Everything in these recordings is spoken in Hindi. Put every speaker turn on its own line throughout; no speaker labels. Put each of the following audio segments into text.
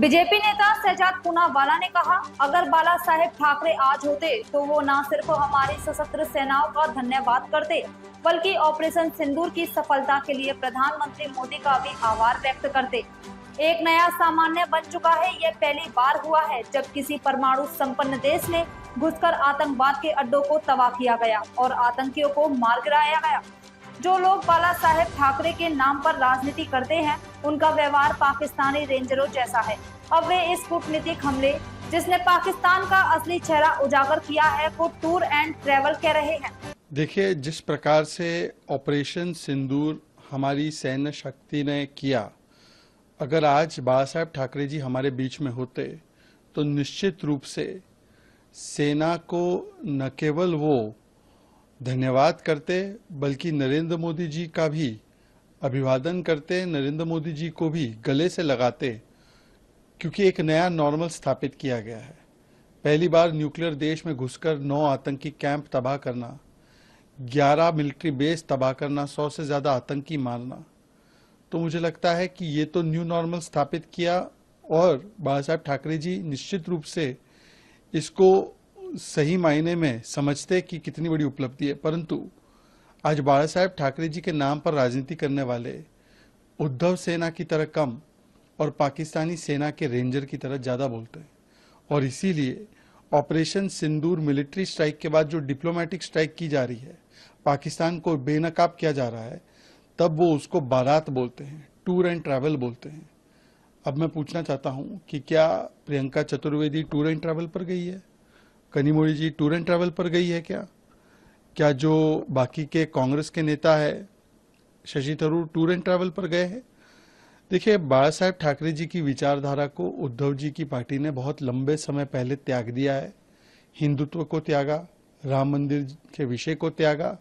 बीजेपी नेता शहजाद पूनावाला ने कहा, अगर बाला साहेब ठाकरे आज होते तो वो न सिर्फ हमारी सशस्त्र सेनाओं का धन्यवाद करते, बल्कि ऑपरेशन सिंदूर की सफलता के लिए प्रधानमंत्री मोदी का भी आभार व्यक्त करते। एक नया सामान्य बन चुका है। यह पहली बार हुआ है जब किसी परमाणु संपन्न देश में घुसकर आतंकवाद के अड्डों को तबाह किया गया और आतंकियों को मार गिराया गया। जो लोग बाला साहेब ठाकरे के नाम पर राजनीति करते हैं, उनका व्यवहार पाकिस्तानी रेंजरों जैसा है। अब वे इस कूटनीतिक हमले, जिसने पाकिस्तान का असली चेहरा उजागर किया है, को टूर एंड ट्रैवल कह रहे हैं।
देखिए, जिस प्रकार से ऑपरेशन सिंदूर हमारी सैन्य शक्ति ने किया, अगर आज बाला साहेब ठाकरे जी हमारे बीच में होते तो निश्चित रूप से सेना को न केवल वो धन्यवाद करते, बल्कि नरेंद्र मोदी जी का भी अभिवादन करते, नरेंद्र मोदी जी को भी गले से लगाते, क्योंकि एक नया नॉर्मल स्थापित किया गया है। पहली बार न्यूक्लियर देश में घुसकर 9 आतंकी कैंप तबाह करना, 11 मिलिट्री बेस तबाह करना, 100 से ज्यादा आतंकी मारना, तो मुझे लगता है कि ये तो न्यू नॉर्मल स्थापित किया और बाला साहेब ठाकरे जी निश्चित रूप से इसको सही मायने में समझते कि कितनी बड़ी उपलब्धि है। परंतु आज बाला साहेब ठाकरे जी के नाम पर राजनीति करने वाले उद्धव सेना की तरह कम और पाकिस्तानी सेना के रेंजर की तरह ज्यादा बोलते हैं, और इसीलिए ऑपरेशन सिंदूर मिलिट्री स्ट्राइक के बाद जो डिप्लोमेटिक स्ट्राइक की जा रही है, पाकिस्तान को बेनकाब किया जा रहा है, तब वो उसको बारात बोलते हैं, टूर एंड ट्रैवल बोलते हैं। अब मैं पूछना चाहता हूं कि क्या Priyanka Chaturvedi tour and travel पर गई है? कनिमोळी जी टूर एंड ट्रैवल पर गई है क्या जो बाकी के कांग्रेस के नेता है Shashi Tharoor tour and travel पर गए हैं? देखिए, बाला साहेब ठाकरे जी की विचारधारा को उद्धव जी की पार्टी ने बहुत लंबे समय पहले त्याग दिया है। हिंदुत्व को त्यागा, राम मंदिर के विषय को त्यागा,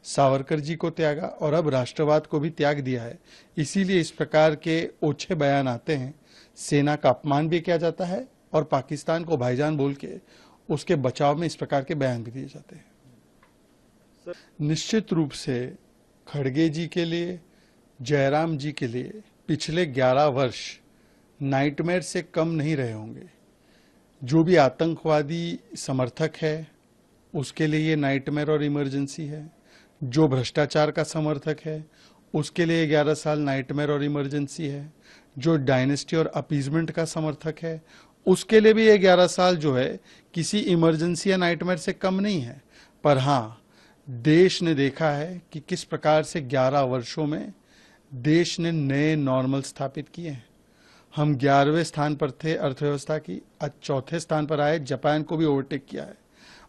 सावरकर जी को त्यागा और अब राष्ट्रवाद को भी त्याग दिया है। इसीलिए इस प्रकार के ओछे बयान आते हैं, सेना का अपमान भी किया जाता है और पाकिस्तान को भाईजान बोल के उसके बचाव में इस प्रकार के बयान भी दिए जाते हैं। निश्चित रूप से खड़गे जी के लिए, जयराम जी के लिए पिछले 11 वर्ष नाइटमेयर से कम नहीं रहे होंगे। जो भी आतंकवादी समर्थक है उसके लिए ये नाइटमेयर और इमरजेंसी है। जो भ्रष्टाचार का समर्थक है उसके लिए 11 साल नाइटमेयर और इमरजेंसी है। जो डायनेस्टी और अपीजमेंट का समर्थक है उसके लिए भी ये 11 साल जो है किसी इमरजेंसी या नाइटमेयर से कम नहीं है। पर हाँ, देश ने देखा है कि किस प्रकार से 11 वर्षों में देश ने नए नॉर्मल स्थापित किए हैं। हम 11वें स्थान पर थे अर्थव्यवस्था की, आज 4थे स्थान पर आए, जापान को भी ओवरटेक किया है।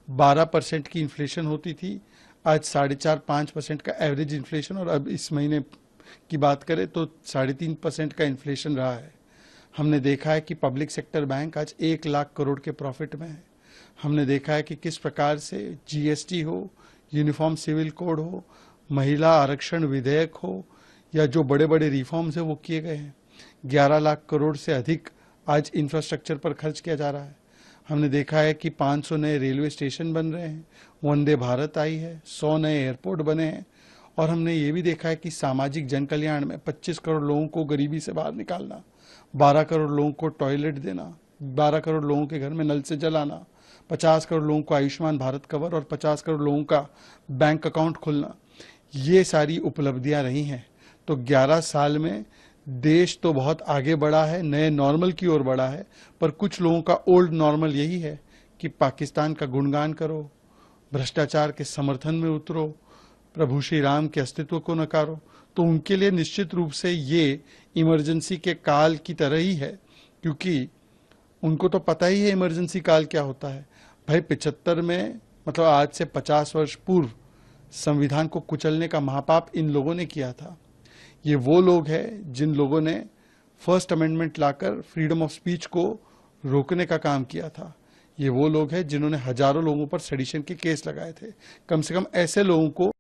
12% की इन्फ्लेशन होती थी, आज 4.5-5% का एवरेज इन्फ्लेशन, और अब इस महीने की बात करें तो 3.5% का इन्फ्लेशन रहा है। हमने देखा है कि पब्लिक सेक्टर बैंक आज 1 लाख करोड़ के प्रॉफिट में है। हमने देखा है कि किस प्रकार से जीएसटी हो, यूनिफॉर्म सिविल कोड हो, महिला आरक्षण विधेयक हो, या जो बड़े बड़े रिफॉर्म्स है वो किए गए हैं। 11 लाख करोड़ से अधिक आज इंफ्रास्ट्रक्चर पर खर्च किया जा रहा है। हमने देखा है कि 500 नए रेलवे स्टेशन बन रहे हैं, वंदे भारत आई है, 100 नए एयरपोर्ट बने हैं, और हमने ये भी देखा है कि सामाजिक जन कल्याण में 25 करोड़ लोगों को गरीबी से बाहर निकालना, 12 करोड़ लोगों को टॉयलेट देना, 12 करोड़ लोगों के घर में नल से जल आना, 50 करोड़ लोगों को आयुष्मान भारत कवर और 50 करोड़ लोगों का बैंक अकाउंट खुलना, ये सारी उपलब्धियां रही हैं। तो 11 साल में देश तो बहुत आगे बढ़ा है, नए नॉर्मल की ओर बढ़ा है, पर कुछ लोगों का ओल्ड नॉर्मल यही है कि पाकिस्तान का गुणगान करो, भ्रष्टाचार के समर्थन में उतरो, प्रभु श्री राम के अस्तित्व को नकारो। तो उनके लिए निश्चित रूप से ये इमरजेंसी के काल की तरह ही है, क्योंकि उनको तो पता ही है इमरजेंसी काल क्या होता है। भाई 75 में, मतलब आज से 50 वर्ष पूर्व संविधान को कुचलने का महापाप इन लोगों ने किया था। ये वो लोग हैं जिन लोगों ने first amendment locker freedom of speech को रोकने का काम किया था। ये वो लोग हैं जिन्होंने हजारों लोगों पर सेडिशन के केस लगाए थे। कम से कम ऐसे लोगों को